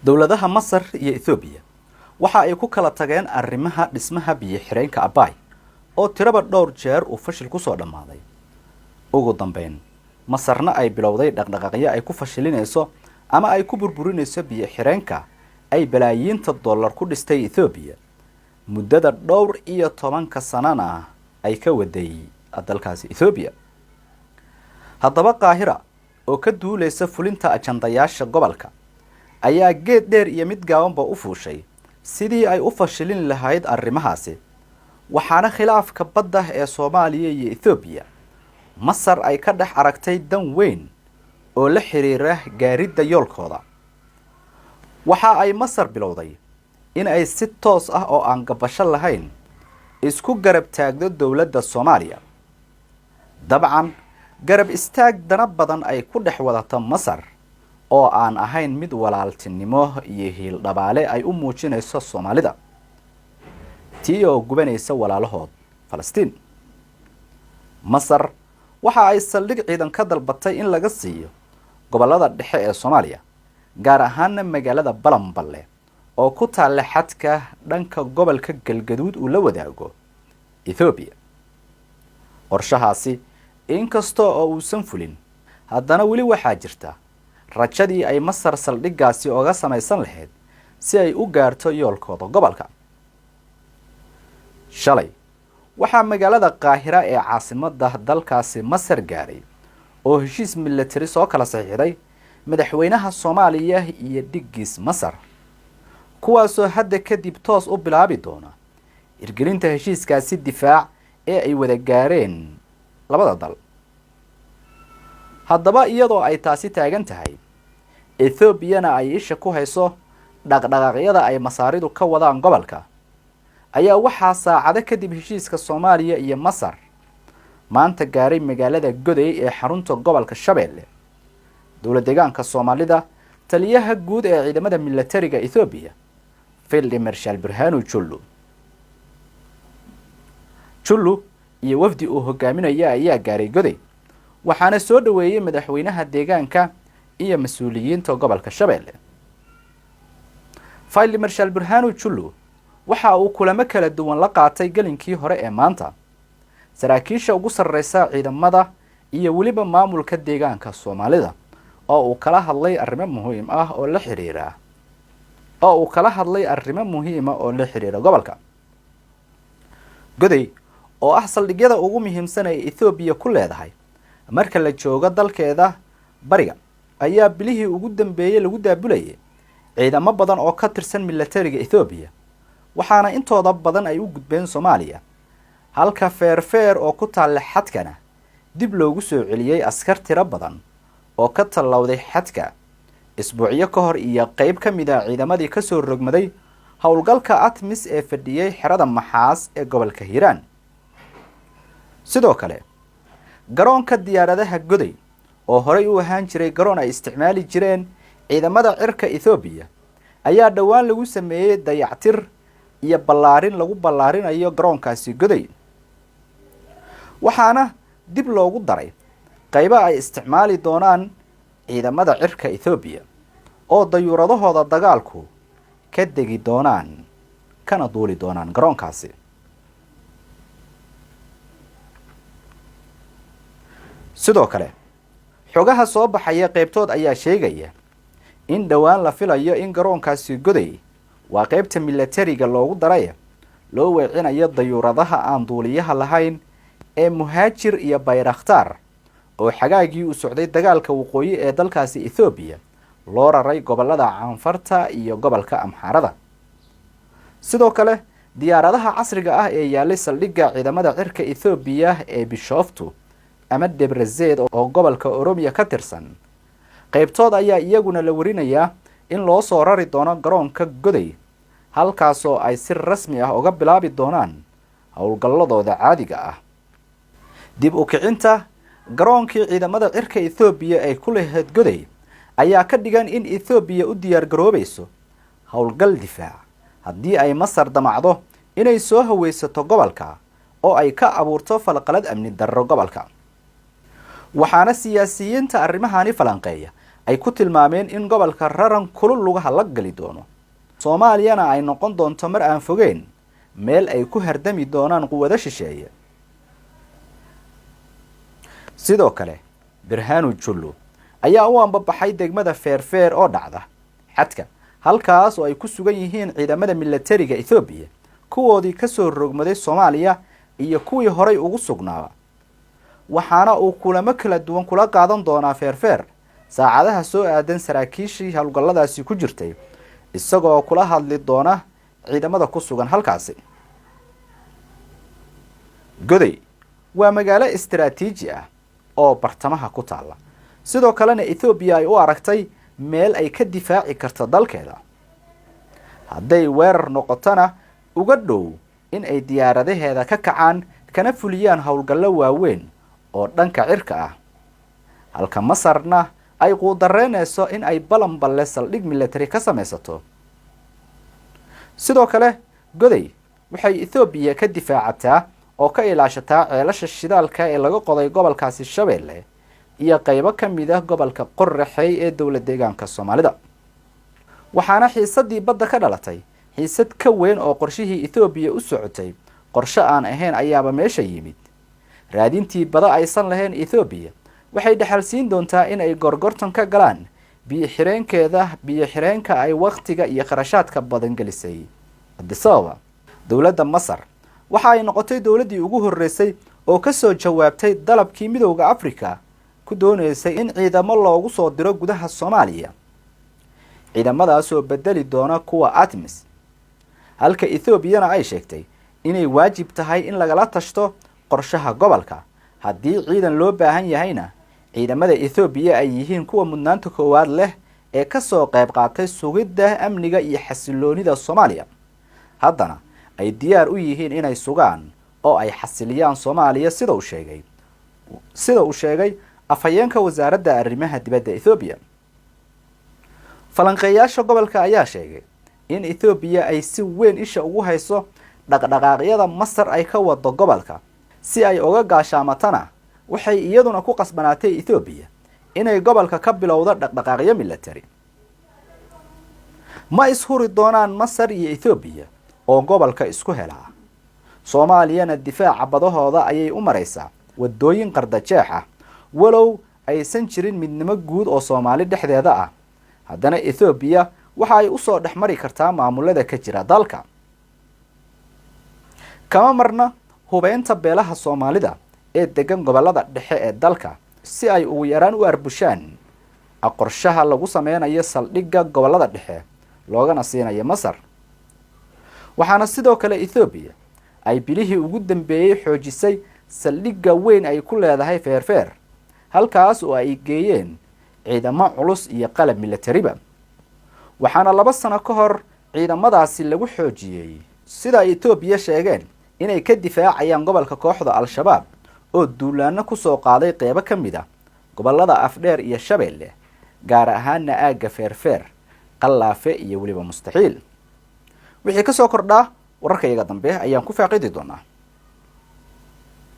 dowladaha Masar iyo Ethiopia waxa ay ku kala tageen arrimaha dhismaha biyo xireenka Abay oo tiraba dhowr jeer uu fashil ku soo dhamaaday. Ugu dambeyn, Masarna ay bilowday dhaqdhaqaaqyo ay ku fashilinayso ama ay ku burburinayso biyo xireenka ay balaayiinta dollar ku dhistay Ethiopia muddada dhowr iyo 10 sanana ay ka waday dalkaasi Ethiopia. Haddaba Qaahira oo ka duuleysa fulinta ajandayaasha gobolka ayaa geed dheer iyo mid gaabanba u fuushay sidii ay u fashilin lahayd arrimahaasi, waxaana khilaafka badda ee Soomaaliya iyo Ethiopia Masar ay ka dhex aragtay dan weyn oo la xiriira gaaridda yoolkooda. waxa ay Masar bilowday in ay si toos ah oo aan gabasho lahayn isku garab taagdo dawladda Soomaaliya. dabcan garab istaag dana badan ay ku dhex wadato Masar oo aan ahayn mid walaaltinimo iyo hiil dhabaale ay u muujinayso Soomaalida tii oo gubanaysa walaalahood Falastiin. Masar waxa ay saldhig ciidan ka dalbatay in laga siiyo gobolada dhexe ee Soomaaliya, gaar ahaan magaalada Balanballe oo ku taal xadka dhanka gobolka Galgaduud uu la wadaago Ethiopia. qorshahaasi inkastoo oo uusan fulin, haddana weli waxaa jirta rajadii ay Masar saldhigaasi uga samaysan lahayd si ay u gaarto yoolkooda gobolka. shalay waxaa magaalada Qaahira ee caasimadda dalkaasi Masar gaaray oo heshiis military soo kala saxiixday madaxweynaha Soomaaliya iyo dhiggiis Masar, kuwaasoo hadda kadib toos u bilaabi doona irgelinta heshiiskaasi difaac ee ay wada gaareen labada dal. haddaba iyadoo ay taasi taagan tahay, Ethiopiana ay isha ku hayso dhaqdhaqaaqyada ay Masaaridu ka wadaan gobolka, ayaa waxaa saacado kadib heshiiska Soomaaliya iyo Masar maanta gaaray magaalada Goday ee xarunta gobolka Shabeelle. dowladda deegaanka Soomaalida, taliyaha guud ee ciidamada militariga Ethiopia, Field Marshal Burhanu Jullu iyo wafdi uu hogaaminaya ayaa gaaray Goday, waxaana soo dhaweeyay madaxweynaha deegaanka iyo mas'uuliyiinta gobolka Shabeelle. Field Marshal Burhanu Jullu waxa uu kulamo kala duwan la qaatay galinkii hore ee maanta saraakiisha ugu sarreysa ciidamada iyo waliba maamulka deegaanka Soomaalida oo uu kala hadlay arrimo muhiim ah oo la xiriira gobolka. Goday oo ah saldhigyada ugu muhiimsan ee Ethiopia ku leedahay marka la joogo dalkeeda bariga, ayaa bilihii ugu dambeeyay lagu daabulayay ciidamo badan oo ka tirsan militariga Ethiopia, waxaana intooda badan ay u gudbeen Soomaaliya, halka feerfeer oo ku taal xadkana dib loogu soo celiyay askar tiro badan oo ka talowday xadka isbuucyo ka hor iyo qayb ka mid ah ciidamadii ka soo rogmaday howlgalka ATMIS ee fadhiyay xerada Maxaas ee gobolka Hiiraan. sidoo kale, garoonka diyaaradaha Goday oo horey u ahaan jiray garoon ay isticmaali jireen ciidamada cirka Ethiopia ayaa dhawaan lagu sameeyay dayactir iyo ballaarin lagu ballaarinayo garoonkaasi Goday, waxaana dib loogu daray qaybo ay isticmaali doonaan ciidamada cirka Ethiopia oo dayuuradahooda dagaalku ka degi doonaan kana duuli doonaan garoonkaasi. sidoo kale, xogaha soo baxaya qaybtood ayaa sheegaya in dhawaan la filayo in garoonkaasi Goday waa qaybta militariga loogu daray loo weecinayo dayuuradaha aan duuliyaha lahayn ee Muhaajir iyo Bayraktar oo xagaagii u socday dagaalka waqooyi ee dalkaasi Ethiopia loo raray gobolada Caanfarta iyo gobolka Amxaarada. sidoo kale, diyaaradaha casriga ah ee yaalay saldhigga ciidamada cirka Ethiopia ee Bishoftu ama Debrecen oo gobolka Oromia ka tirsan, qaybtood ayaa iyaguna la warinayaa in loo soo rari doono garoonka Goday, halkaasoo ay si rasmi ah uga bilaabi doonaan howlgalladooda caadiga ah. dib u kicinta garoonkii ciidamada cirka Ethiopia ay ku lahayd Goday ayaa ka dhigan in Ethiopia u diyaar garoobayso howlgal difaac haddii ay Masar damacdo inay soo haweysato gobolka oo ay ka abuurto falqalad amni darro gobolka. waxaana siyaasiyiinta arrimahani falanqeeya ay ku tilmaameen in gobolka raran kulul lugaha la gali doono soomaaliyana ay noqon doonto mar aan fogeen meel ay ku hardami doonaan quwado shisheeye. sidoo kale Birhaanu Jullu ayaa u ambabaxay degmada Feerfeer oo dhacda xadka halkaas oo ay ku sugan yihiin ciidamada militariga Ethiopia kuwoodii ka soo rogmaday Soomaaliya iyo kuwii horay ugu sugnaaba, waxaana uu kulamo kala duwan kula qaadan doonaa Feerfeer saacadaha soo aadan saraakiishii hawlgalladaasi ku jirtay, isagoo kula hadli doona ciidamada ku sugan halkaasi. Goday waa magaalo istiraatiiji ah oo bartamaha ku taala, sidoo kalena Ethiopia ay u aragtay meel ay ka difaaci karto dalkeeda hadday weerar noqotana uga dhow in ay diyaaradaheeda ka kacaan kana fuliyaan hawlgallo waaweyn oo dhanka cirka ah, halka Masarna ay quudareynayso in ay balanballe saldhig military ka samaysato. sidoo kale Goday waxay Ethiopia ka difaacataa oo ka ilaashataa ceelasha shidaalka ee laga qoday gobolkaasi Shabeelle iyo qaybo ka mid ah gobolka Qorraxay ee dowlad deegaanka Soomaalida. waxaana xiisadii badda ka dhalatay xiisad ka weyn oo qorshihii Ethiopia u socotay qorshe aan ahayn ayaaba meesha yimid. raadintii bada aysan lahayn Ethiopia waxay dhaxalsiin doontaa in ay gorgortan ka galaan biyo-xireenka ay waqtiga iyo kharashaadka badan gelisay. Addis Ababa dowladda Masar waxa ay noqotay dowladii ugu horeysay oo ka soo jawaabtay dalabkii Midowga Afrika ku doonaysay in ciidamo loogu soo diro gudaha Soomaaliya, ciidamadaas oo bedeli doona kuwa ATMIS, halka Ethiopia ay sheegtay inay waajib tahay in lagala tashto qorshaha gobolka haddii ciidan loo baahan yahayna ciidamada Ethiopia ay yihiin kuwa mudnaanta koowaad leh ee ka soo qayb qaatay sugidda amniga iyo xasiloonida Soomaaliya, haddana ay diyaar u yihiin inay sugaan oo ay xasiliyaan Soomaaliya sida uu sheegay afhayeenka wasaaradda arrimaha dibadda Ethiopia. falanqeeyaasha gobolka ayaa sheegay in Ethiopia ay si weyn isha ugu hayso dhaqdhaqaaqyada Masar ay ka wado gobolka si ay uga gaashaamatana waxay iyaduna ku qasbanaatay Ethiopia inay gobolka ka bilowdo dhaqdhaqaaqyo military. ma ishuri doonaan Masar iyo Ethiopia oo gobolka isku helaa. Soomaaliyana difaaca badahooda ayay u maraysaa wadooyin qardajeex ah walow aysan jirin midnimo guud oo Soomaali dhexdeeda ah, haddana Ethiopia waxa ay u soo dhaxmari kartaa maamulada ka jira dalka. kama marna hubeynta beelaha Soomaalida ee degan gobolada dhexe ee dalka si ay ugu yaraan u arbushaan qorshaha lagu sameynayo saldhigga gobolada dhexe loogana siinayo Masar. waxaana sidoo kale Ethiopia ay bilihii ugu dambeeyay xoojisay saldhigga weyn ay ku leedahay Feerfeer, halkaas oo ay geeyeen ciidamo culus iyo qalab militariba. waxaana 2 sano ka hor ciidamadaasi lagu xoojiyay sida Ethiopia sheegeen inay ka difaacayaan gobolka kooxda Al-Shabaab oo duulaano ku soo qaaday qaybo ka mid ah gobolada Afdheer iyo Shabeelle, gaar ahaan aagga Feerfeer, Qallaafe iyo waliba Mustaxiil. wixii ka soo kordhaa wararka iyaga dambe ayaan ku faaqidi doonaa.